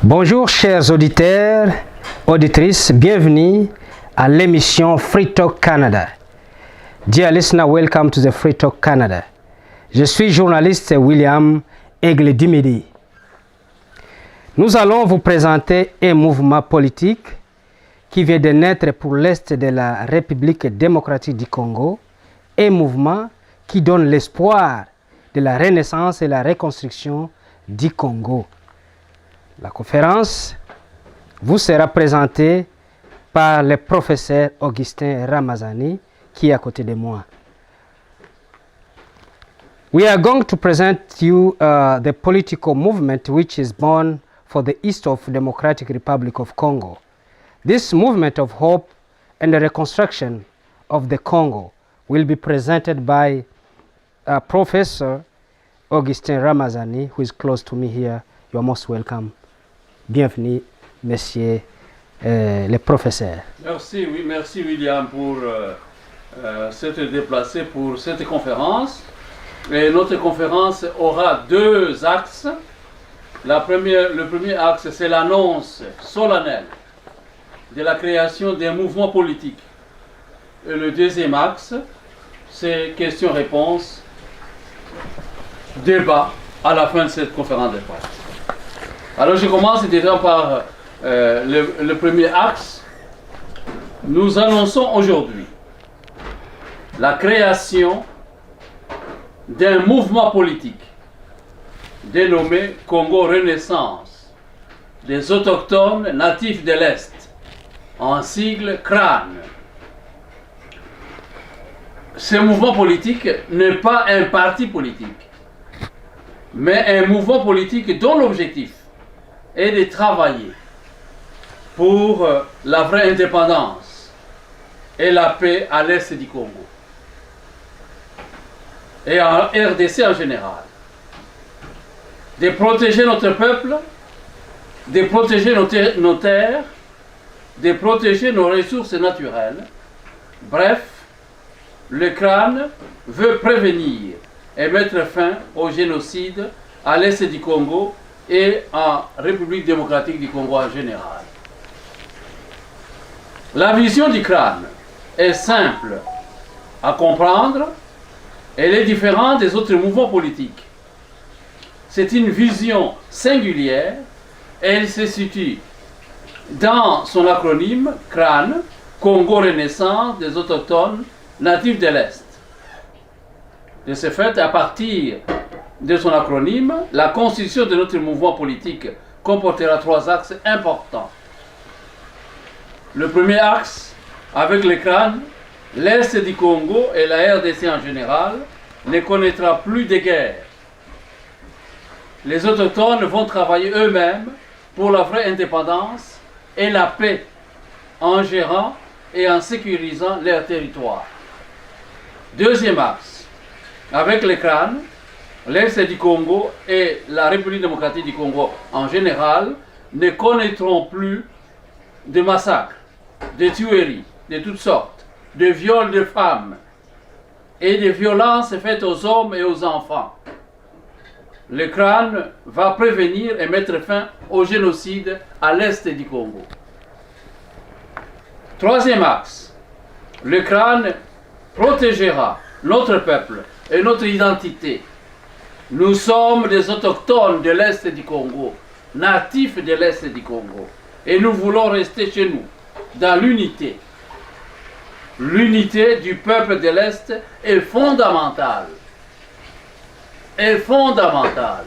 Bonjour chers auditeurs, auditrices, bienvenue à l'émission Free Talk Canada. Dear listener, welcome to the Free Talk Canada. Je suis journaliste William Aigle-Dumidi. Nous allons vous présenter un mouvement politique qui vient de naître pour l'Est de la République démocratique du Congo, un mouvement qui donne l'espoir de la renaissance et la reconstruction du Congo. La conférence vous sera présentée par le professeur Augustin Ramazani, qui est à côté de moi. We are going to present you the political movement which is born for the East of Democratic Republic of Congo. This movement of hope and the reconstruction of the Congo will be presented by Professor Augustin Ramazani, who is close to me here. You are most welcome. Bienvenue, monsieur le professeur. Merci, oui, merci William pour s'être déplacé pour cette conférence. Et notre conférence aura deux axes. Le premier axe, c'est l'annonce solennelle de la création d'un mouvement politique. Et le deuxième axe, c'est questions-réponses, débat à la fin de cette conférence de presse. Alors je commence déjà par le premier axe. Nous annonçons aujourd'hui la création d'un mouvement politique dénommé Congo Renaissance des autochtones natifs de l'Est, en sigle CRAN. Ce mouvement politique n'est pas un parti politique, mais un mouvement politique dont l'objectif est de travailler pour la vraie indépendance et la paix à l'Est du Congo et en RDC en général. De protéger notre peuple, de protéger nos terres, de protéger nos ressources naturelles. Bref, le CRAN veut prévenir et mettre fin au génocide à l'Est du Congo et en République démocratique du Congo en général. La vision du CRAN est simple à comprendre. Elle est différente des autres mouvements politiques. C'est une vision singulière. Elle se situe dans son acronyme CRAN, Congo Renaissance des autochtones natifs de l'Est. De ce fait, à partir de son acronyme, la constitution de notre mouvement politique comportera trois axes importants. Le premier axe, avec le CRAN, l'Est du Congo et la RDC en général ne connaîtra plus de guerre. Les autochtones vont travailler eux-mêmes pour la vraie indépendance et la paix en gérant et en sécurisant leur territoire. Deuxième axe, avec le CRAN, l'Est du Congo et la République démocratique du Congo en général ne connaîtront plus de massacres, de tueries de toutes sortes, de viols de femmes et de violences faites aux hommes et aux enfants. Le CRAN va prévenir et mettre fin au génocide à l'Est du Congo. Troisième axe, le CRAN protégera notre peuple et notre identité. Nous sommes des autochtones de l'Est du Congo, natifs de l'Est du Congo, et nous voulons rester chez nous, dans l'unité. L'unité du peuple de l'Est est fondamentale. Est fondamentale.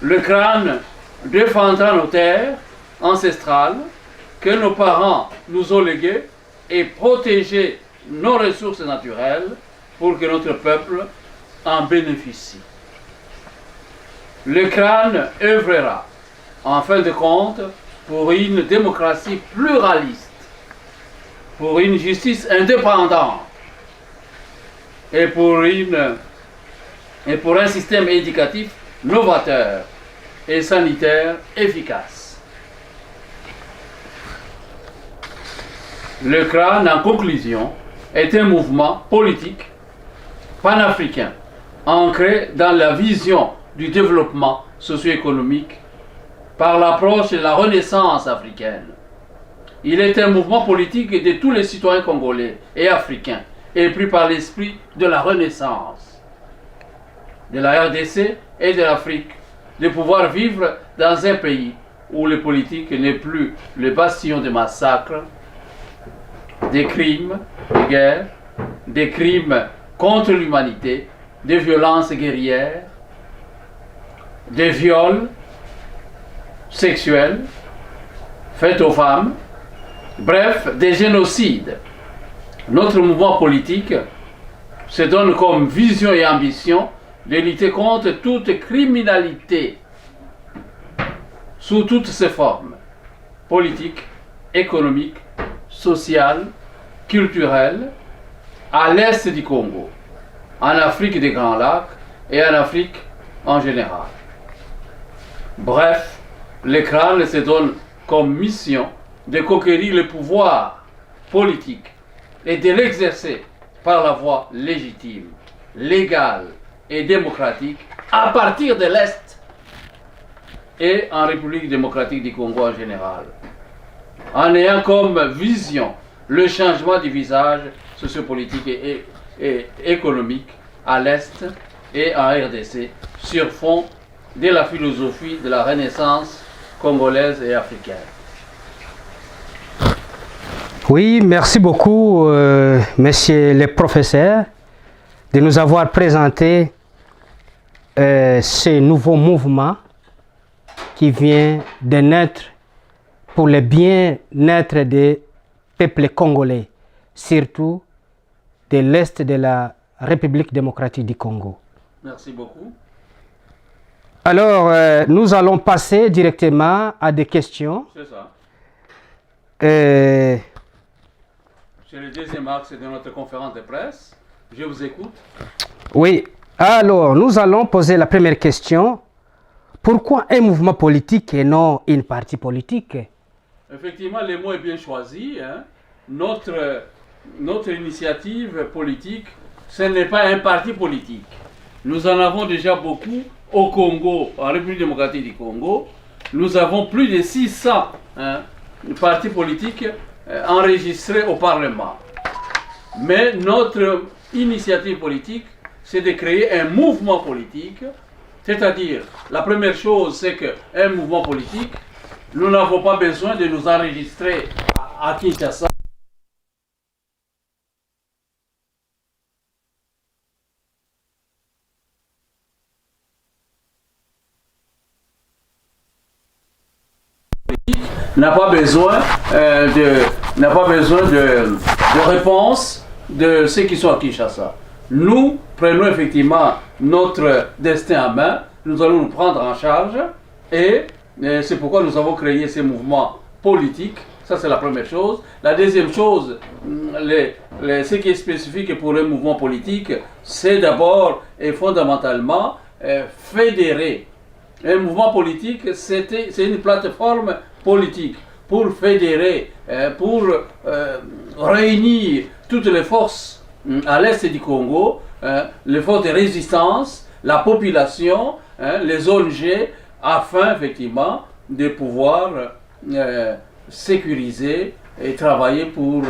Le CRAN défendra nos terres ancestrales que nos parents nous ont léguées et protéger nos ressources naturelles pour que notre peuple en bénéficie. Le CRAN œuvrera, en fin de compte, pour une démocratie pluraliste, pour une justice indépendante et pour un système éducatif novateur et sanitaire efficace. Le CRAN, en conclusion, est un mouvement politique panafricain, ancré dans la vision du développement socio-économique par l'approche de la Renaissance africaine. Il est un mouvement politique de tous les citoyens congolais et africains, et pris par l'esprit de la Renaissance, de la RDC et de l'Afrique, de pouvoir vivre dans un pays où le politique n'est plus le bastion des massacres, des crimes de guerre, des crimes contre l'humanité, des violences guerrières, des viols sexuels faits aux femmes, bref, des génocides. Notre mouvement politique se donne comme vision et ambition de lutter contre toute criminalité sous toutes ses formes, politiques, économiques, sociales, culturelles, à l'est du Congo, en Afrique des Grands Lacs et en Afrique en général. Bref, les crânes se donnent comme mission de conquérir le pouvoir politique et de l'exercer par la voie légitime, légale et démocratique à partir de l'Est et en République démocratique du Congo en général, en ayant comme vision le changement du visage sociopolitique et économique à l'Est et en RDC sur fond de la philosophie de la Renaissance congolaise et africaine. Oui, merci beaucoup, messieurs les professeurs, de nous avoir présenté ce nouveau mouvement qui vient de naître pour le bien-être des peuples congolais, surtout de l'Est de la République démocratique du Congo. Merci beaucoup. Alors, nous allons passer directement à des questions. C'est ça. Euh, C'est le deuxième axe de notre conférence de presse. Je vous écoute. Oui, alors nous allons poser la première question. Pourquoi un mouvement politique et non une partie politique? Effectivement, le mot est bien choisi. Hein. Notre initiative politique, ce n'est pas un parti politique. Nous en avons déjà beaucoup au Congo, en République démocratique du Congo. Nous avons plus de 600 partis politiques enregistrés au Parlement. Mais notre initiative politique, c'est de créer un mouvement politique. C'est-à-dire, la première chose, c'est qu'un mouvement politique, nous n'avons pas besoin de nous enregistrer à Kinshasa. N'a pas besoin de réponse de ceux qui sont à Kinshasa. Nous prenons effectivement notre destin en main, nous allons nous prendre en charge et c'est pourquoi nous avons créé ces mouvements politiques. Ça, c'est la première chose. La deuxième chose, ce qui est spécifique pour un mouvement politique, c'est d'abord et fondamentalement fédérer. Un mouvement politique, c'est une plateforme politique pour fédérer, pour réunir toutes les forces à l'est du Congo, les forces de résistance, la population, les ONG, afin effectivement de pouvoir sécuriser et travailler pour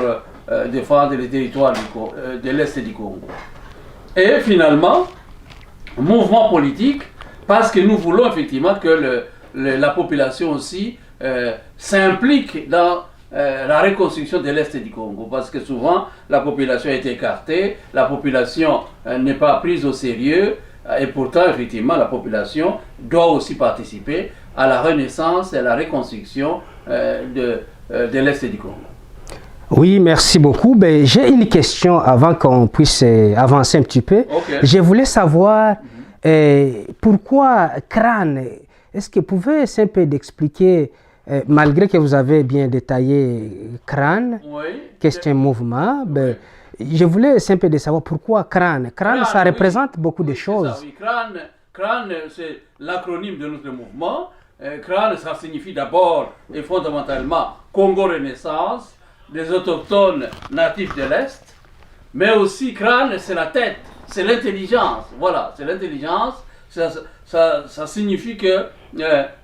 défendre les territoires de l'est du Congo. Et finalement, mouvement politique, parce que nous voulons effectivement que la population aussi s'implique dans la reconstruction de l'Est du Congo, parce que souvent la population est écartée, la population n'est pas prise au sérieux, et pourtant effectivement la population doit aussi participer à la renaissance et à la reconstruction de l'Est du Congo. Oui, merci beaucoup. Ben, j'ai une question avant qu'on puisse avancer un petit peu. Okay. Je voulais savoir pourquoi crâne. Est-ce que vous pouvez un peu d'expliquer, malgré que vous avez bien détaillé crâne, Oui. qu'est-ce qu'un mouvement, ben, je voulais un peu de savoir pourquoi crâne. Crâne, ça représente beaucoup de choses. Ça, oui. Crâne, c'est l'acronyme de notre mouvement. Crâne, ça signifie d'abord et fondamentalement Congo Renaissance, des autochtones natifs de l'Est, mais aussi crâne, c'est la tête, c'est l'intelligence. Voilà, c'est l'intelligence, ça signifie que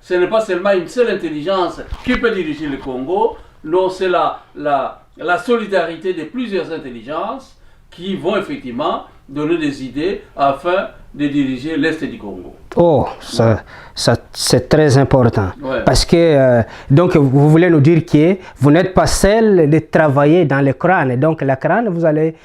ce n'est pas seulement une seule intelligence qui peut diriger le Congo, non, c'est la solidarité de plusieurs intelligences qui vont effectivement donner des idées afin de diriger l'Est du Congo. Oh, ça c'est très important. Ouais. Parce que, donc, vous voulez nous dire que vous n'êtes pas seul de travailler dans le crâne. Donc, la crâne, vous allez...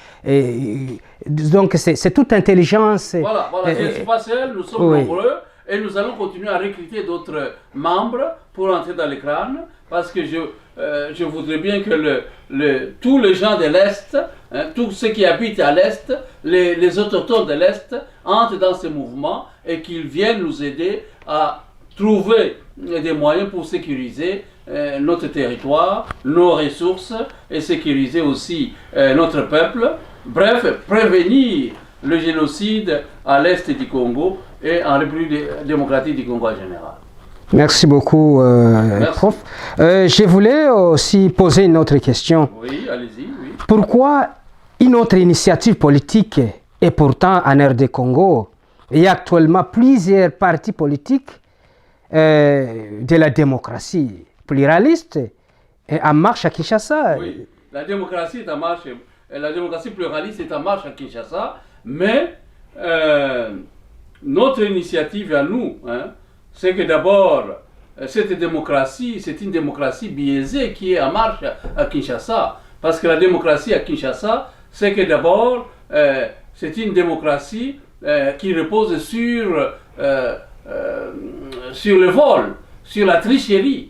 donc, c'est toute intelligence. Voilà, je ne suis pas seul, nous sommes nombreux et nous allons continuer à recruter d'autres membres pour entrer dans le crâne parce que je voudrais bien que tous les gens de l'Est, tous ceux qui habitent à l'Est, les autochtones de l'Est, entrent dans ce mouvement et qu'ils viennent nous aider à trouver des moyens pour sécuriser notre territoire, nos ressources et sécuriser aussi notre peuple. Bref, prévenir le génocide à l'Est du Congo et en République démocratique du Congo en général. Merci beaucoup, prof. Je voulais aussi poser une autre question. Oui, allez-y. Oui. Pourquoi une autre initiative politique est pourtant en RD Congo? Il y a actuellement plusieurs partis politiques de la démocratie pluraliste en marche à Kinshasa. Oui, la démocratie est en marche. La démocratie pluraliste est en marche à Kinshasa, mais notre initiative à nous, c'est que d'abord, cette démocratie, c'est une démocratie biaisée qui est en marche à Kinshasa. Parce que la démocratie à Kinshasa, c'est que d'abord, c'est une démocratie qui repose sur le vol, sur la tricherie.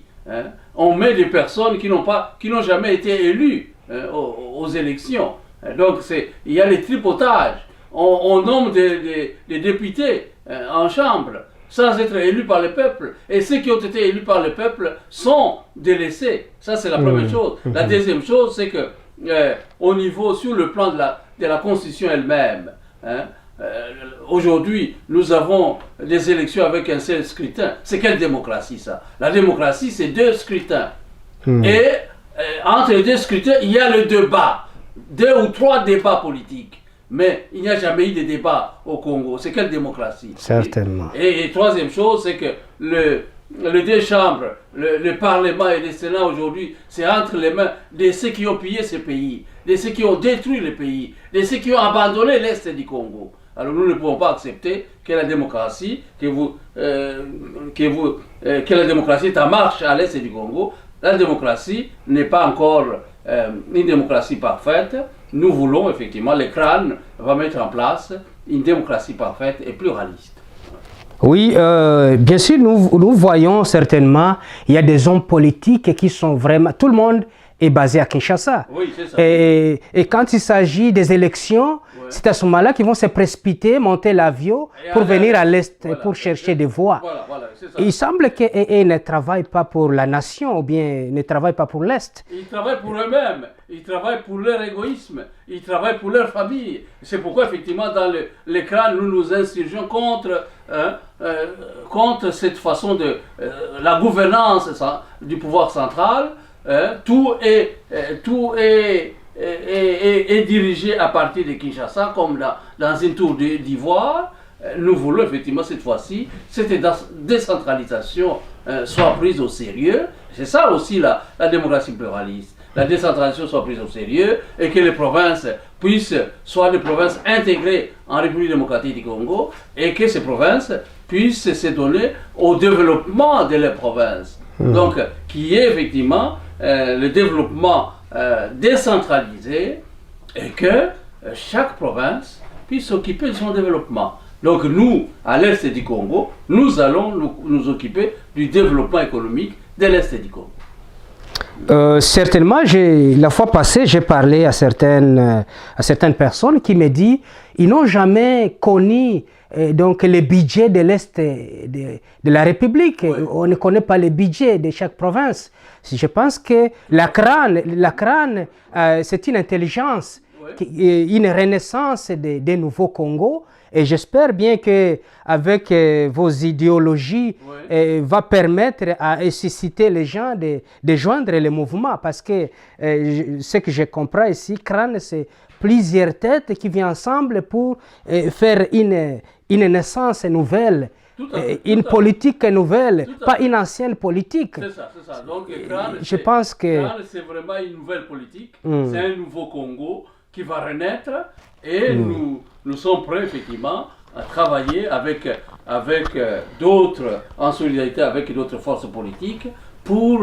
On met des personnes qui n'ont jamais été élues aux élections. Donc il y a les tripotages. On nomme des députés en chambre sans être élus par le peuple. Et ceux qui ont été élus par le peuple sont délaissés. Ça, c'est la première chose. La deuxième chose, c'est que au niveau, sur le plan de la Constitution elle-même, aujourd'hui, nous avons des élections avec un seul scrutin. C'est quelle démocratie, ça? La démocratie, c'est 2 scrutins. Et entre les 2 scrutins, il y a le débat. 2 ou 3 débats politiques. Mais il n'y a jamais eu de débat au Congo. C'est quelle démocratie? Certainement. Et troisième chose, c'est que les 2 chambres, le Parlement et le Sénat aujourd'hui, c'est entre les mains de ceux qui ont pillé ce pays, de ceux qui ont détruit le pays, de ceux qui ont abandonné l'Est du Congo. Alors nous ne pouvons pas accepter que la démocratie, que la démocratie est en marche à l'Est du Congo. La démocratie n'est pas encore une démocratie parfaite. Nous voulons effectivement, le crâne va mettre en place une démocratie parfaite et pluraliste. Oui, bien sûr, nous voyons certainement, il y a des hommes politiques qui sont vraiment... Tout le monde est basé à Kinshasa. Oui, c'est ça. Et quand il s'agit des élections, c'est à ce moment-là qu'ils vont se précipiter, monter l'avion pour venir à l'Est, pour chercher des voix. Voilà, c'est ça. Il semble qu'ils ne travaillent pas pour la nation ou bien ne travaillent pas pour l'Est. Ils travaillent pour eux-mêmes, ils travaillent pour leur égoïsme, ils travaillent pour leur famille. C'est pourquoi effectivement dans l'écran nous nous insurgeons contre cette façon de la gouvernance du pouvoir central. Tout est dirigé à partir de Kinshasa comme dans une tour d'ivoire. Nous voulons effectivement cette fois-ci cette décentralisation soit prise au sérieux. C'est ça aussi la démocratie pluraliste. La décentralisation soit prise au sérieux et que les provinces soient des provinces intégrées en République démocratique du Congo et que ces provinces puissent se donner au développement de leurs provinces. Donc, qui est effectivement le développement décentralisé et que chaque province puisse s'occuper de son développement. Donc nous, à l'Est du Congo, nous allons nous occuper du développement économique de l'Est du Congo. Certainement, la fois passée, j'ai parlé à certaines personnes qui me disent qu'ils n'ont jamais connu donc le budget de l'Est de la République. Oui. On ne connaît pas le budget de chaque province. Je pense que la crâne c'est une intelligence, une renaissance des nouveaux Congo. Et j'espère bien qu'avec vos idéologies, va permettre à susciter les gens de joindre le mouvement. Parce que ce que je comprends ici, crâne, c'est plusieurs têtes qui viennent ensemble pour faire une naissance nouvelle une politique nouvelle, pas une ancienne politique. C'est ça, c'est ça. Donc, CRAN, je pense que c'est vraiment une nouvelle politique. C'est un nouveau Congo qui va renaître et nous sommes prêts, effectivement, à travailler avec d'autres, en solidarité avec d'autres forces politiques pour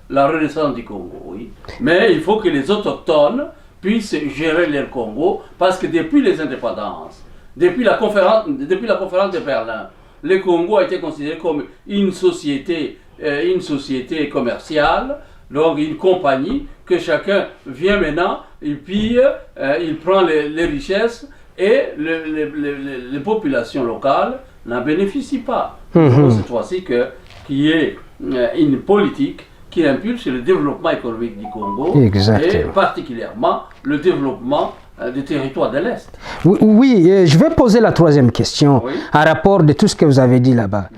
la renaissance du Congo. Oui. Mais il faut que les autochtones puissent gérer leur Congo parce que depuis les indépendances, depuis la conférence de Berlin, le Congo a été considéré comme une société commerciale, donc une compagnie que chacun vient maintenant, il pille, il prend les richesses et les populations locales n'en bénéficient pas. Donc, cette fois-ci qu'il y ait une politique qui impulse le développement économique du Congo. Exactement. Et particulièrement le développement des territoires de l'Est. Oui, je vais poser la troisième question en rapport de tout ce que vous avez dit là-bas.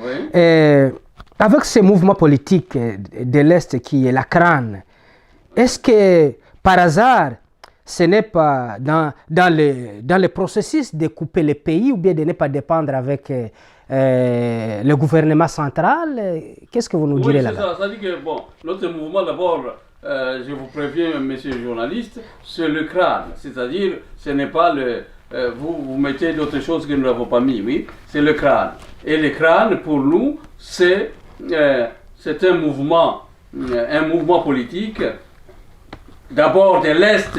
Avec ces mouvements politiques de l'Est qui est la CRAN, est-ce que par hasard, ce n'est pas dans le processus de couper le pays ou bien de ne pas dépendre avec le gouvernement central? Qu'est-ce que vous nous direz là-bas? Ça dit que, bon, notre mouvement d'abord, je vous préviens, monsieur le journaliste, c'est le CRAN, c'est-à-dire ce n'est pas le... vous mettez d'autres choses que nous n'avons pas mis, oui, c'est le CRAN. Et le CRAN, pour nous, c'est un mouvement politique, d'abord de l'Est,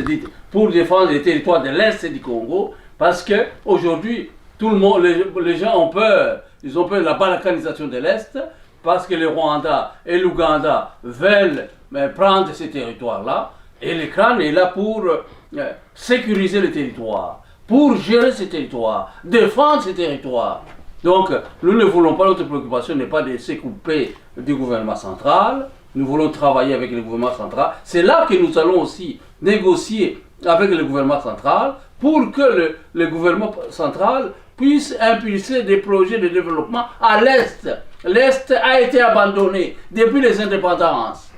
pour défendre les territoires de l'Est du Congo, parce qu'aujourd'hui, tout le monde, les gens ont peur, ils ont peur de la balkanisation de l'Est, parce que le Rwanda et l'Ouganda veulent prendre ces territoires-là, et le CRAN est là pour sécuriser les territoires, pour gérer ces territoires, défendre ces territoires. Donc, nous ne voulons pas, notre préoccupation n'est pas de se couper du gouvernement central, nous voulons travailler avec le gouvernement central. C'est là que nous allons aussi négocier avec le gouvernement central pour que le gouvernement central puisse impulser des projets de développement à l'Est. L'Est a été abandonné depuis les indépendances.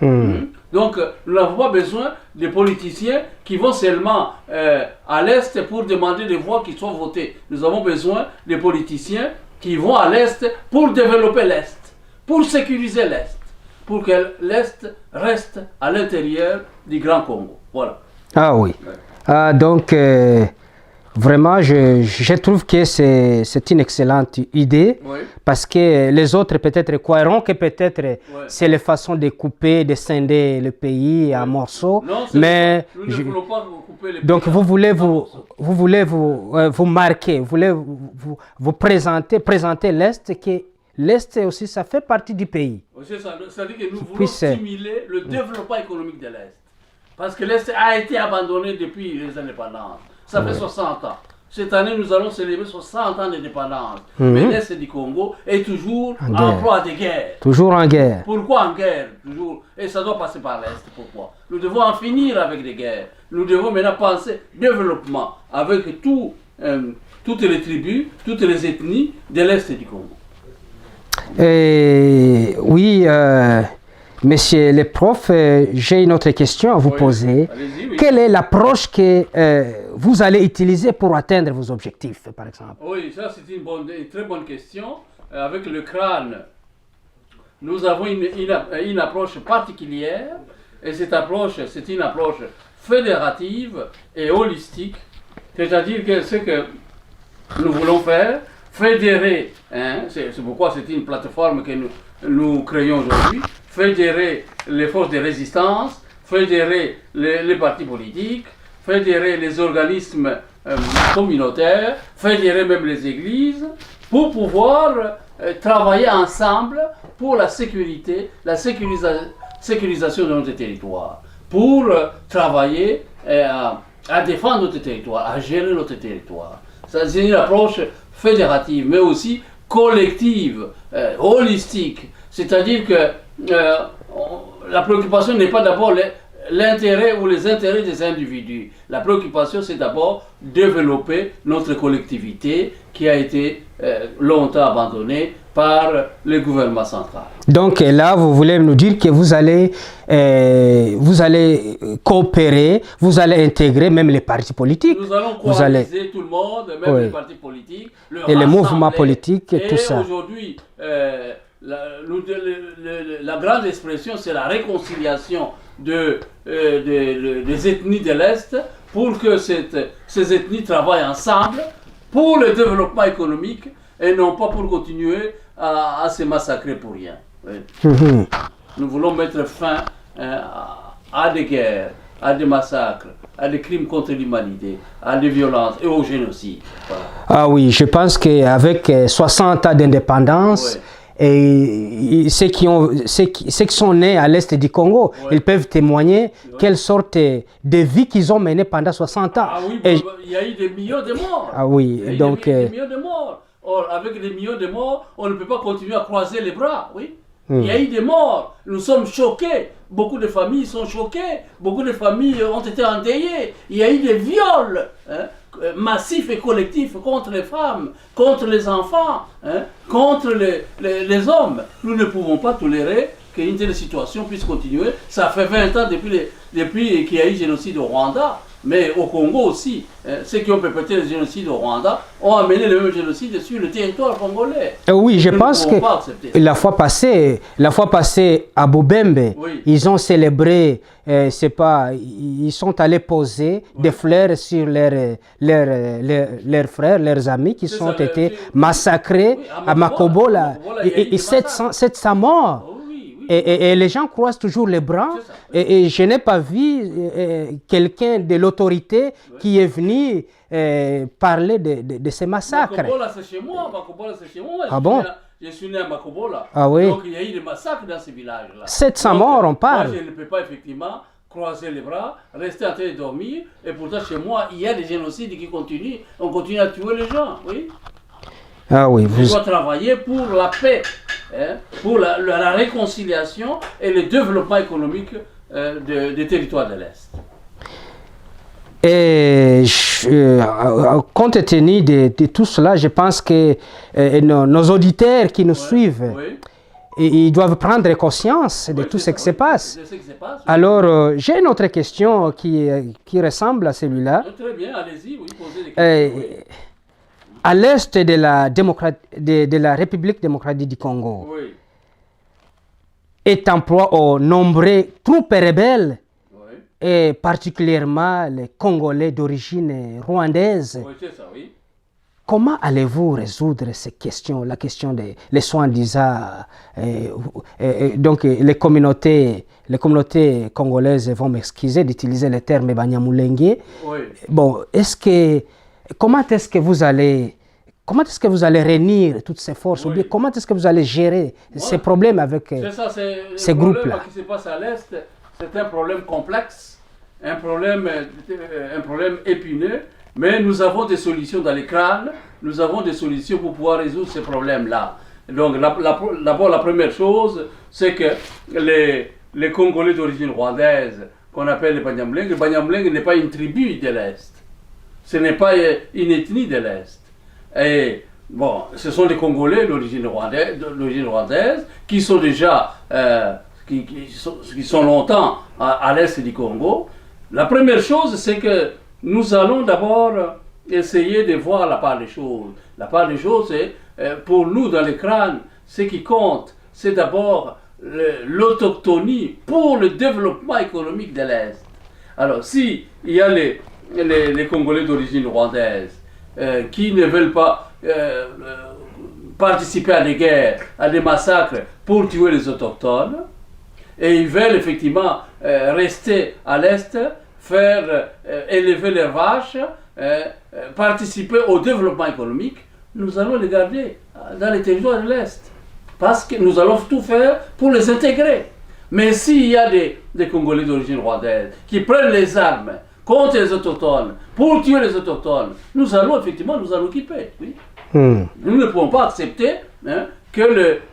Donc, nous n'avons pas besoin de politiciens qui vont seulement à l'Est pour demander des voix qui soient votées. Nous avons besoin de politiciens qui vont à l'Est pour développer l'Est, pour sécuriser l'Est, pour que l'Est reste à l'intérieur du Grand Congo. Voilà. Ah oui. Donc, vraiment, je trouve que c'est une excellente idée, parce que les autres peut-être croiront que peut-être c'est la façon de couper, de scinder le pays en morceaux. Non, mais nous ne voulons pas couper le pays. Donc vous voulez vous marquer, vous voulez vous présenter l'Est, que l'Est aussi, ça fait partie du pays. C'est ça, c'est-à-dire que nous voulons stimuler le développement économique de l'Est. Parce que l'Est a été abandonné depuis les indépendances. Ça fait 60 ans. Cette année, nous allons célébrer 60 ans d'indépendance. Mais l'Est du Congo est toujours en proie de guerre. Toujours en guerre. Pourquoi en guerre? Toujours. Et ça doit passer par l'Est. Pourquoi? Nous devons en finir avec les guerres. Nous devons maintenant penser développement avec toutes les tribus, toutes les ethnies de l'Est du Congo. Oui, monsieur le prof, j'ai une autre question à vous poser. Quelle est l'approche que vous allez utiliser pour atteindre vos objectifs, par exemple? Oui, ça c'est une très bonne question. Avec le CRAN, nous avons une approche particulière, et cette approche, c'est une approche fédérative et holistique. C'est-à-dire que ce que nous voulons faire, fédérer, c'est pourquoi c'est une plateforme que nous créons aujourd'hui, fédérer les forces de résistance, fédérer les partis politiques, fédérer les organismes communautaires, fédérer même les églises, pour pouvoir travailler ensemble pour la sécurité, la sécurisation de notre territoire, pour travailler à défendre notre territoire, à gérer notre territoire. C'est une approche fédérative, mais aussi collective, holistique. C'est-à-dire que la préoccupation n'est pas d'abord l'intérêt ou les intérêts des individus. La préoccupation, c'est d'abord développer notre collectivité qui a été longtemps abandonnée par le gouvernement central. Donc là, vous voulez nous dire que vous allez coopérer, vous allez intégrer même les partis politiques. Nous allons coaliser tout le monde, même les partis politiques, et les mouvements politiques et tout ça. Et aujourd'hui, la grande expression, c'est la réconciliation des ethnies de l'Est pour que ces ethnies travaillent ensemble pour le développement économique et non pas pour continuer à se massacrer pour rien. Oui. Nous voulons mettre fin à des guerres, à des massacres, à des crimes contre l'humanité, à des violences et au génocide. Voilà. Ah oui, je pense qu'avec 60 ans d'indépendance, et ceux qui sont nés à l'est du Congo, ils peuvent témoigner quelle sorte de vie qu'ils ont menée pendant 60 ans. Ah oui, il y a eu des millions de morts. Ah oui, il y a eu des millions de morts. Or, avec des millions de morts, on ne peut pas continuer à croiser les bras, oui. Il y a eu des morts, nous sommes choqués, beaucoup de familles sont choquées, beaucoup de familles ont été endeuillées, il y a eu des viols massifs et collectifs contre les femmes, contre les enfants, contre les hommes. Nous ne pouvons pas tolérer qu'une telle situation puisse continuer. Ça fait 20 ans depuis qu'il y a eu génocide au Rwanda. Mais au Congo aussi, ceux qui ont perpétré le génocide au Rwanda ont amené le même génocide sur le territoire congolais. Oui, je pense que la fois passée à Bobembe, ils ont célébré, ils sont allés poser des fleurs sur leurs frères, leurs amis qui sont été massacrés à Makobola. Et 700 morts. Et les gens croisent toujours les bras. Et je n'ai pas vu quelqu'un de l'autorité qui est venu parler de ces massacres. Makobola, c'est chez moi. Ah bon? Je suis né à Makobola. Ah oui. Donc il y a eu des massacres dans ces villages-là. 700 morts, on parle. Moi, je ne peux pas effectivement croiser les bras, rester en train de dormir. Et pourtant, chez moi, il y a des génocides qui continuent. On continue à tuer les gens, oui. Ah oui, On doit travailler pour la paix, pour la réconciliation et le développement économique des territoires de l'Est. Et compte tenu de tout cela, je pense que nos auditeurs qui nous suivent, ils doivent prendre conscience de tout ce qui se passe. Alors, j'ai une autre question qui ressemble à celui-là. Très bien, allez-y, posez des questions. À l'est de la République démocratique du Congo, est employé aux nombreux troupes rebelles, et particulièrement les Congolais d'origine rwandaise. C'est ça, oui. Comment allez-vous résoudre ces questions, la question des soi-disant, donc les communautés congolaises vont m'excuser d'utiliser le terme Banyamulenge. Bon, comment est-ce que vous allez réunir toutes ces forces, ou bien comment est-ce que vous allez gérer ces problèmes avec ces groupes-là? Ce qui se passe à l'Est, c'est un problème complexe, un problème épineux, mais nous avons des solutions dans les crânes, nous avons des solutions pour pouvoir résoudre ces problèmes-là. Donc d'abord, la première chose, c'est que les Congolais d'origine rwandaise, qu'on appelle les Banyamulenge, le Banyamulenge n'est pas une tribu de l'Est, ce n'est pas une ethnie de l'Est. Et bon, ce sont des Congolais d'origine rwandaise qui sont déjà, qui sont longtemps à l'est du Congo. La première chose, c'est que nous allons d'abord essayer de voir la part des choses. La part des choses, c'est, pour nous, dans les crânes, ce qui compte, c'est d'abord l'autochtonie pour le développement économique de l'Est. Alors, si il y a les Congolais d'origine rwandaise qui ne veulent pas participer à des guerres, à des massacres pour tuer les autochtones, et ils veulent effectivement rester à l'Est, faire élever les vaches, participer au développement économique, nous allons les garder dans les territoires de l'Est. Parce que nous allons tout faire pour les intégrer. Mais s'il y a des Congolais d'origine rwandaise qui prennent les armes contre les autochtones, pour tuer les autochtones, nous allons effectivement nous en occuper. Oui. Nous ne pouvons pas accepter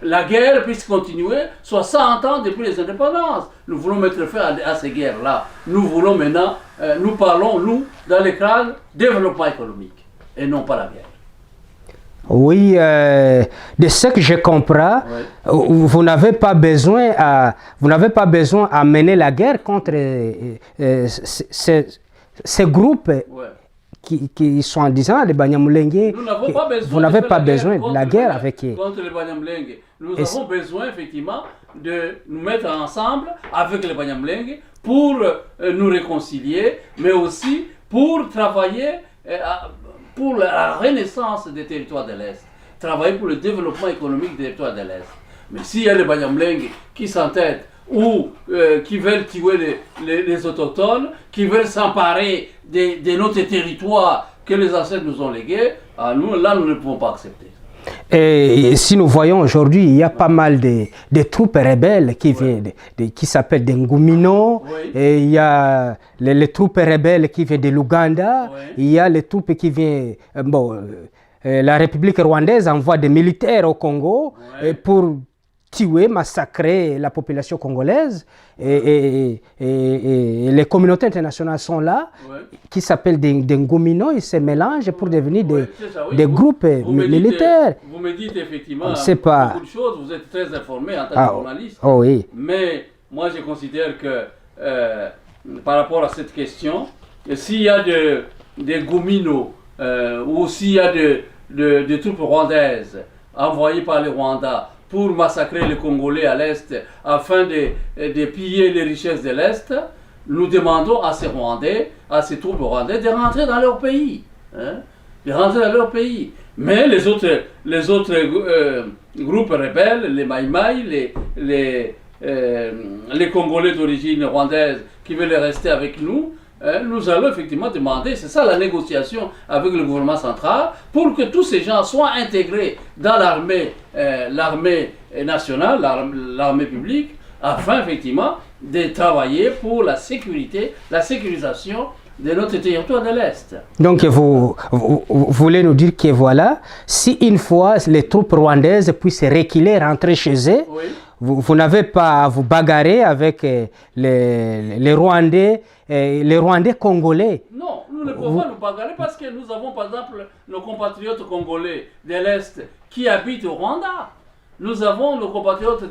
la guerre puisse continuer, soit 100 ans depuis les indépendances. Nous voulons mettre fin à ces guerres-là. Nous voulons maintenant, nous parlons, nous, dans les cadres, développement économique, et non pas la guerre. Oui, de ce que je comprends, vous n'avez pas besoin à mener la guerre contre ces groupes qui sont en disant les Banyamulenge. Vous n'avez pas besoin de la guerre avec eux. Contre les Banyamulenge. Nous avons besoin effectivement de nous mettre ensemble avec les Banyamulenge pour nous réconcilier, mais aussi pour travailler pour la renaissance des territoires de l'Est, travailler pour le développement économique des territoires de l'Est. Mais s'il y a les Banyamulenge qui s'entêtent ou qui veulent tuer les autochtones, qui veulent s'emparer de notre territoire que les ancêtres nous ont légués, nous ne pouvons pas accepter. Et si nous voyons aujourd'hui, il y a pas mal de troupes rebelles qui s'appellent des Ngumino, et il y a les troupes rebelles qui viennent de l'Ouganda, il y a les troupes qui viennent... la République rwandaise envoie des militaires au Congo pour tuer, massacrer la population congolaise, et les communautés internationales sont là, qui s'appellent des Ngumino, ils se mélangent pour devenir des groupes militaires. Vous me dites effectivement beaucoup de choses, vous êtes très informé en tant que journaliste, mais moi je considère que par rapport à cette question, s'il y a des Ngumino ou s'il y a des troupes rwandaises envoyées par le Rwanda pour massacrer les Congolais à l'Est afin de piller les richesses de l'Est, nous demandons à ces Rwandais, à ces troupes rwandaises de rentrer dans leur pays. Mais les autres groupes rebelles, les Maïmaï, les Congolais d'origine rwandaise qui veulent rester avec nous, nous allons effectivement demander, c'est ça la négociation avec le gouvernement central, pour que tous ces gens soient intégrés dans l'armée nationale, l'armée publique, afin effectivement de travailler pour la sécurité, la sécurisation de notre territoire de l'Est. Donc vous voulez nous dire que voilà, si une fois les troupes rwandaises puissent reculer, rentrer chez eux, vous n'avez pas à vous bagarrer avec les Rwandais congolais. Non, nous ne pouvons pas nous bagarrer parce que nous avons par exemple nos compatriotes congolais de l'Est qui habitent au Rwanda. Nous avons nos compatriotes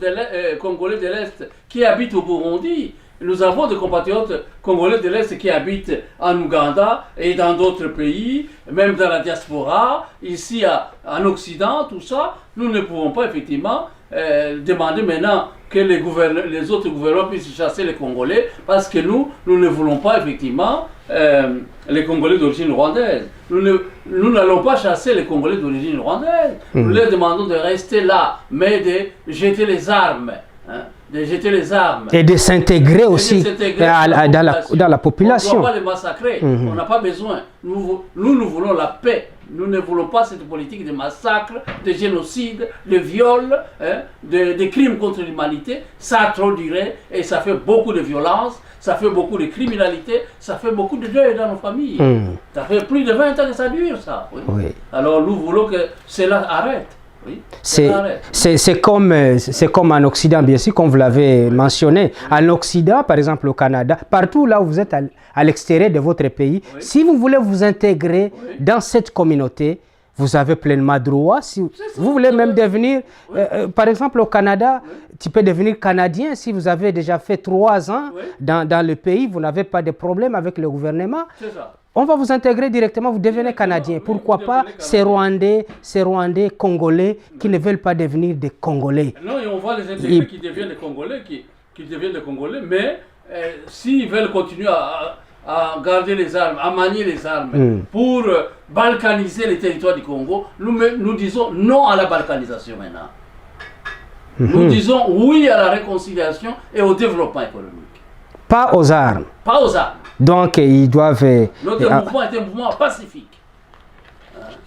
congolais de l'Est qui habitent au Burundi. Nous avons des compatriotes congolais de l'Est qui habitent en Ouganda et dans d'autres pays, même dans la diaspora, ici en Occident, tout ça. Nous ne pouvons pas effectivement demander maintenant que les autres gouvernements puissent chasser les Congolais parce que nous ne voulons pas effectivement les Congolais d'origine rwandaise. Nous n'allons pas chasser les Congolais d'origine rwandaise. Nous leur demandons de rester là, mais de jeter les armes. De jeter les armes. Et de s'intégrer aussi dans la population. On ne doit pas les massacrer, on n'a pas besoin. Nous voulons la paix. Nous ne voulons pas cette politique de massacre, de génocide, de viol, de crimes contre l'humanité. Ça a trop duré et ça fait beaucoup de violence, ça fait beaucoup de criminalité, ça fait beaucoup de deuil dans nos familles. Ça fait plus de 20 ans que ça dure, ça. Alors nous voulons que cela arrête. C'est comme en Occident, bien sûr, comme vous l'avez mentionné. En Occident, par exemple au Canada, partout là où vous êtes à l'extérieur de votre pays, si vous voulez vous intégrer dans cette communauté, vous avez pleinement droit. Si vous voulez même devenir, par exemple au Canada, tu peux devenir Canadien si vous avez déjà fait 3 ans dans le pays, vous n'avez pas de problème avec le gouvernement. C'est ça. On va vous intégrer directement, vous devenez Canadien. Pourquoi pas ces Rwandais, Congolais qui ne veulent pas devenir des Congolais. Non, et on va les intégrer qui deviennent des Congolais, qui deviennent des Congolais, mais s'ils veulent continuer à garder les armes, à manier les armes pour balkaniser les territoires du Congo, nous disons non à la balkanisation maintenant. Nous disons oui à la réconciliation et au développement économique. Pas aux armes. Pas aux armes. Donc, ils doivent... Notre mouvement est un mouvement pacifique.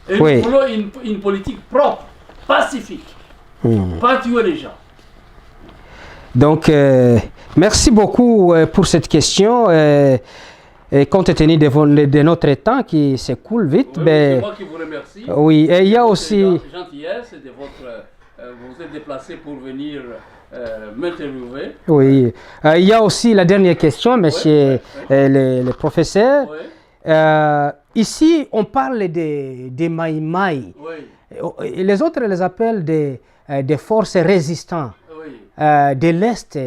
Et nous voulons une politique propre, pacifique. Pas tuer les gens. Donc, merci beaucoup pour cette question. Et compte tenu de notre temps qui s'écoule vite, c'est moi qui vous remercie. Oui, et il y a aussi... gentillesse de votre vous êtes déplacé pour venir m'interviewer. Oui. Il y a aussi la dernière question, monsieur le professeur. Oui. Ici, on parle des Maïmaï. Oui. Les autres les appellent des forces résistantes Oui. de l'Est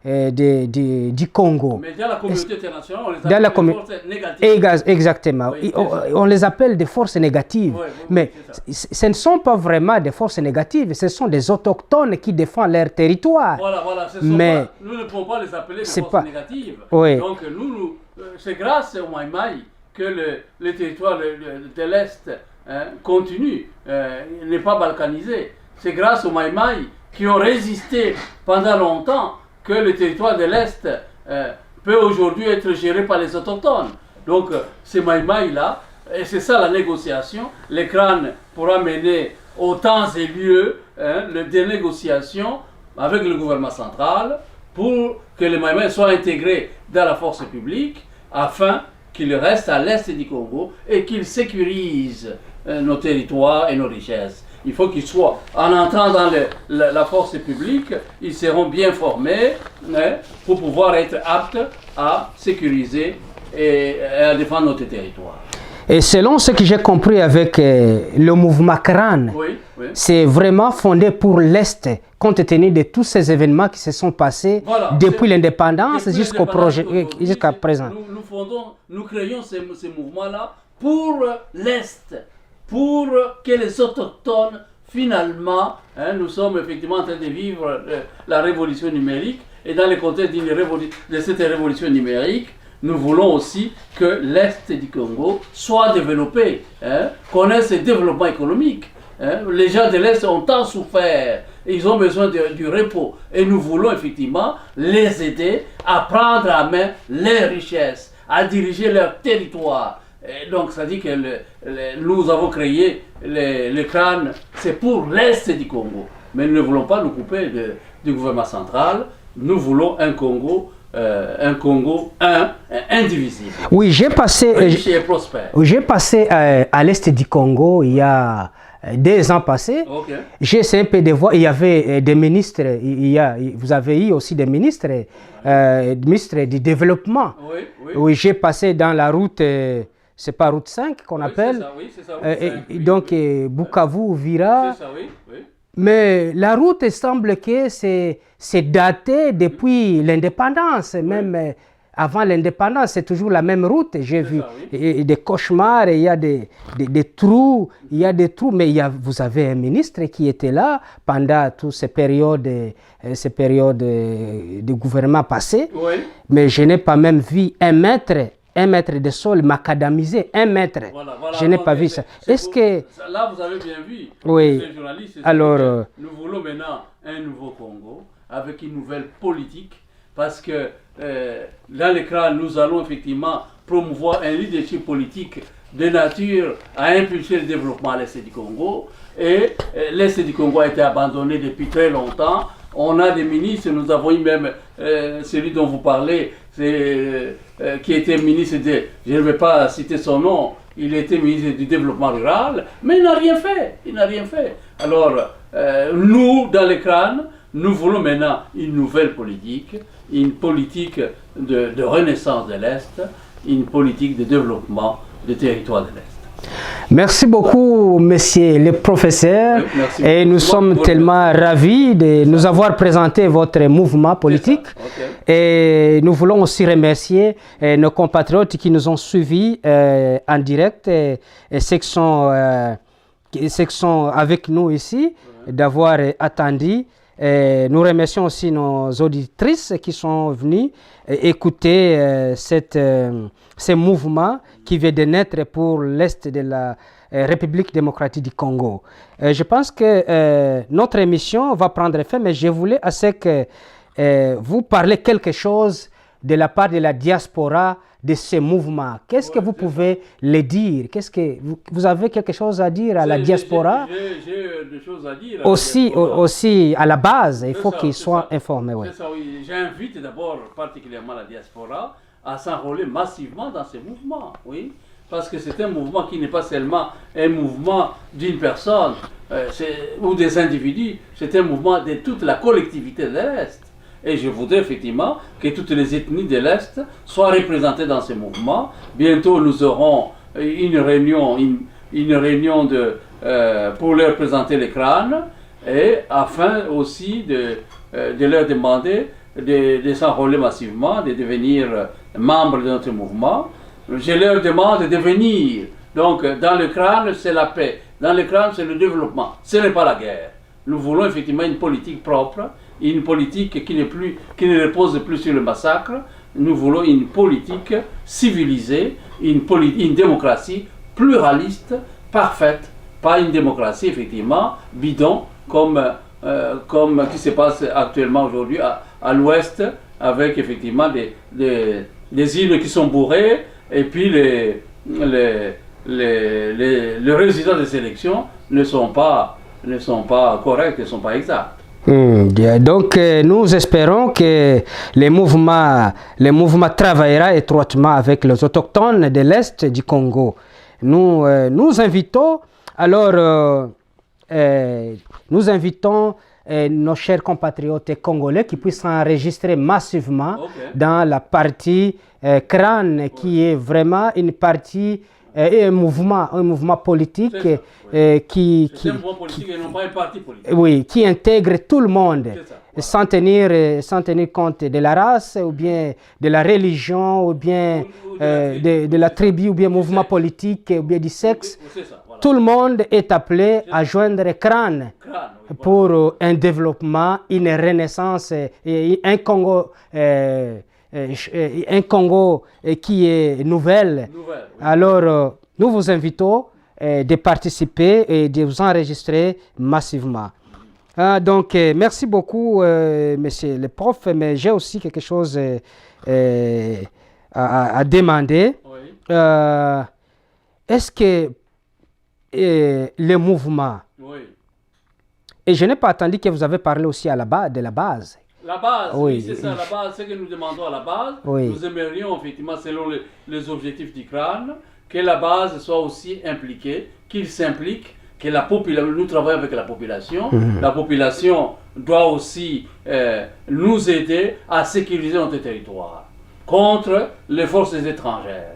du Congo. Mais dans la communauté internationale, on les Dans la appelle des forces négatives. Exactement. Oui, On les appelle des forces négatives. Oui, oui, mais ce ne sont pas vraiment des forces négatives, ce sont des autochtones qui défendent leur territoire. Voilà, voilà. Mais nous ne pouvons pas les appeler des forces pas négatives. Oui. Donc, c'est grâce au Maïmaï que le territoire de l'Est continue, n'est pas balkanisé. C'est grâce aux Maïmaï qui ont résisté pendant longtemps que le territoire de l'Est peut aujourd'hui être géré par les autochtones. Donc, ces Maïmaï-là, et c'est ça la négociation, l'écran pourra mener au temps et lieu des négociations avec le gouvernement central pour que les Maïmaï soient intégrés dans la force publique afin qu'ils restent à l'Est du Congo et qu'ils sécurisent nos territoires et nos richesses. Il faut qu'ils soient, en entrant dans la force publique, ils seront bien formés pour pouvoir être aptes à sécuriser et à défendre notre territoire. Et selon ce que j'ai compris avec le mouvement CRAN, c'est vraiment fondé pour l'Est, compte tenu de tous ces événements qui se sont passés depuis l'indépendance jusqu'à présent. Nous créons ces mouvements-là pour l'Est, pour que les autochtones, finalement, nous sommes effectivement en train de vivre la révolution numérique, et dans le contexte de cette révolution numérique, nous voulons aussi que l'Est du Congo soit développé, connaisse le développement économique. Les gens de l'Est ont tant souffert, ils ont besoin du repos, et nous voulons effectivement les aider à prendre à main leurs richesses, à diriger leur territoire. Et donc, ça dit que nous avons créé le CRAN, c'est pour l'Est du Congo. Mais nous ne voulons pas nous couper du gouvernement central. Nous voulons un Congo indivisible. Oui, j'ai passé à l'Est du Congo il y a 2 ans passés. Okay. J'ai essayé un peu de voir, il y avait des ministres, vous avez eu aussi des ministres, ministres du développement. Oui, j'ai passé dans la route... c'est pas route 5 qu'on appelle. C'est ça, route 5, donc, Bukavu, Vira. C'est ça, oui. Mais la route semble que c'est daté depuis l'indépendance. Même avant l'indépendance, c'est toujours la même route. J'ai vu des cauchemars, il y a des trous. Il y a des trous, mais vous avez un ministre qui était là pendant toutes ces périodes de gouvernement passé. Oui. Mais je n'ai pas même vu un mètre de sol macadamisé, 1 mètre. Voilà, je n'ai pas vu ça. Est-ce que... Là, vous avez bien vu. Oui. Alors... Nous voulons maintenant un nouveau Congo avec une nouvelle politique parce que dans l'écran, nous allons effectivement promouvoir un leadership politique de nature à impulser le développement à l'Est du Congo. Et l'Est du Congo a été abandonné depuis très longtemps. On a des ministres, nous avons eu même celui dont vous parlez, qui était ministre je ne vais pas citer son nom, il était ministre du développement rural, mais il n'a rien fait. Alors, nous, dans l'écran, nous voulons maintenant une nouvelle politique, une politique de renaissance de l'Est, une politique de développement des territoires de l'Est. Merci beaucoup, monsieur le professeur. Merci et nous sommes tellement ravis de nous avoir présenté votre mouvement politique. Et nous voulons aussi remercier nos compatriotes qui nous ont suivis en direct et ceux qui sont avec nous ici, d'avoir attendu. Nous remercions aussi nos auditrices qui sont venues écouter ce mouvement qui vient de naître pour l'Est de la République démocratique du Congo. Je pense que notre émission va prendre fin, mais je voulais à ce que vous parlez quelque chose de la part de la diaspora de ce mouvement. Qu'est-ce que vous pouvez le dire? Qu'est-ce que vous avez quelque chose à dire à la diaspora? J'ai des choses à dire. Aussi à la base, il faut qu'ils soient informés. C'est ça, oui. J'invite d'abord particulièrement la diaspora à s'enrôler massivement dans ces mouvements. Oui. parce que c'est un mouvement qui n'est pas seulement un mouvement d'une personne ou des individus, c'est un mouvement de toute la collectivité de l'Est. Et je voudrais effectivement que toutes les ethnies de l'Est soient représentées dans ce mouvement. Bientôt, nous aurons une réunion pour leur présenter les crânes, et afin aussi de leur demander de s'enrôler massivement, de devenir membres de notre mouvement. Je leur demande de venir. Donc, dans le crâne, c'est la paix. Dans le crâne, c'est le développement. Ce n'est pas la guerre. Nous voulons effectivement une politique propre, une politique qui ne repose plus sur le massacre. Nous voulons une politique civilisée, une démocratie pluraliste, parfaite, pas une démocratie effectivement bidon comme qui se passe actuellement aujourd'hui à l'ouest, avec effectivement des îles qui sont bourrées, et puis les résultats des élections ne sont pas corrects, ne sont pas exacts. Donc nous espérons que le mouvement travaillera étroitement avec les autochtones de l'Est du Congo. Nous invitons nos chers compatriotes congolais qui puissent s'enregistrer massivement dans la partie crâne, qui est vraiment une partie un mouvement politique qui intègre tout le monde, sans tenir compte de la race, ou bien de la religion, ou bien de la tribu, ou bien mouvement politique, ou bien du sexe. Tout le monde est appelé à joindre crâne pour un développement, une renaissance, et un Congo qui est nouvelle. Alors, nous vous invitons de participer et de vous enregistrer massivement. Donc, merci beaucoup, monsieur le prof, mais j'ai aussi quelque chose à demander. Oui. Est-ce que le mouvement, et je n'ai pas attendu que vous avez parlé aussi de la base. La base, oui, c'est ça, la base, ce que nous demandons à la base. Nous aimerions effectivement, selon les objectifs du crâne, que la base soit aussi impliquée, qu'il s'implique, que la population, nous travaillons avec la population. La population doit aussi nous aider à sécuriser notre territoire contre les forces étrangères.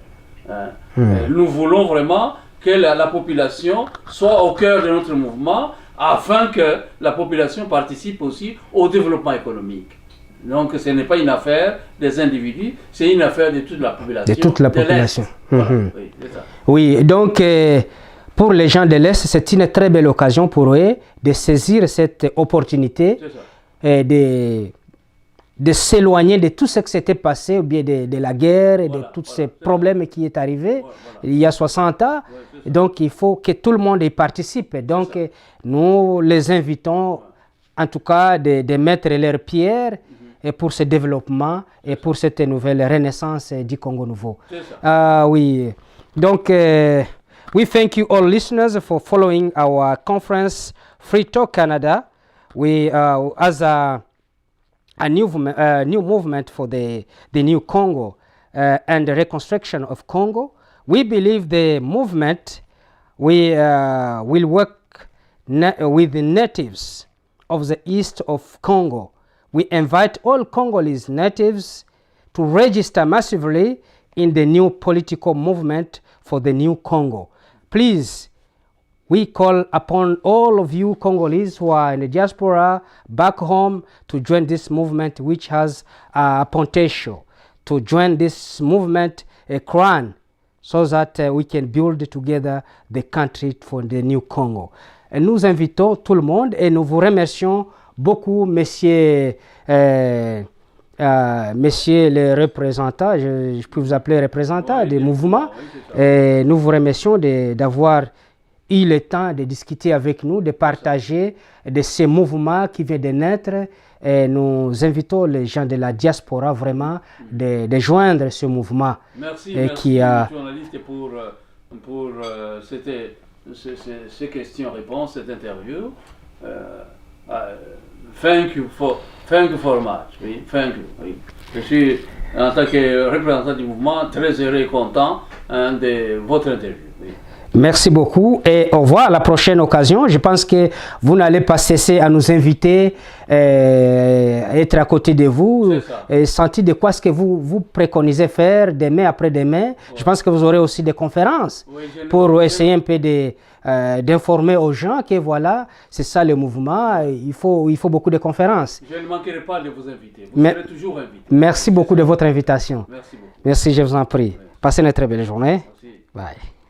Nous voulons vraiment que la population soit au cœur de notre mouvement, afin que la population participe aussi au développement économique. Donc ce n'est pas une affaire des individus, c'est une affaire de toute la population. De toute la population. Voilà. Oui, c'est ça. Oui, donc pour les gens de l'Est, c'est une très belle occasion pour eux de saisir cette opportunité de s'éloigner de tout ce qui s'était passé, ou bien de la guerre, et de tous ces problèmes qui est arrivé il y a 60 ans. Donc il faut que tout le monde y participe. Donc nous les invitons en tout cas de mettre leurs pierres et pour ce développement et pour cette nouvelle renaissance du Congo nouveau. Oui. Donc we thank you all listeners for following our conference Free Talk Canada. We as a new movement for the new Congo and the reconstruction of Congo. We believe the movement will work with the natives of the east of Congo. We invite all Congolese natives to register massively in the new political movement for the new Congo. Please, we call upon all of you Congolese who are in the diaspora back home to join this movement, which has potential to join this movement, a crown, so that we can build together the country for the new Congo. Et nous invitons tout le monde et nous vous remercions beaucoup, messieurs le représentant, je peux vous appeler représentant du mouvement. Et nous vous remercions d'avoir eu le temps de discuter avec nous, de partager de ces mouvements qui viennent de naître. Et nous invitons les gens de la diaspora vraiment de joindre ce mouvement. Merci, journaliste, pour ces questions-réponses, cette interview. Thank you Feng Fromage, oui, Feng, oui. Je suis, en tant que représentant du mouvement, très heureux et content de votre interview. Oui. Merci beaucoup et au revoir à la prochaine occasion. Je pense que vous n'allez pas cesser à nous inviter, être à côté de vous et sentir de quoi ce que vous préconisez faire demain après demain. Ouais. Je pense que vous aurez aussi des conférences pour essayer un peu d'informer aux gens que voilà, c'est ça le mouvement. Il faut beaucoup de conférences. Je ne manquerai pas de vous inviter. Vous serez toujours invité. Merci beaucoup de votre invitation. Merci beaucoup. Merci, je vous en prie. Passez une très belle journée. Merci. Bye.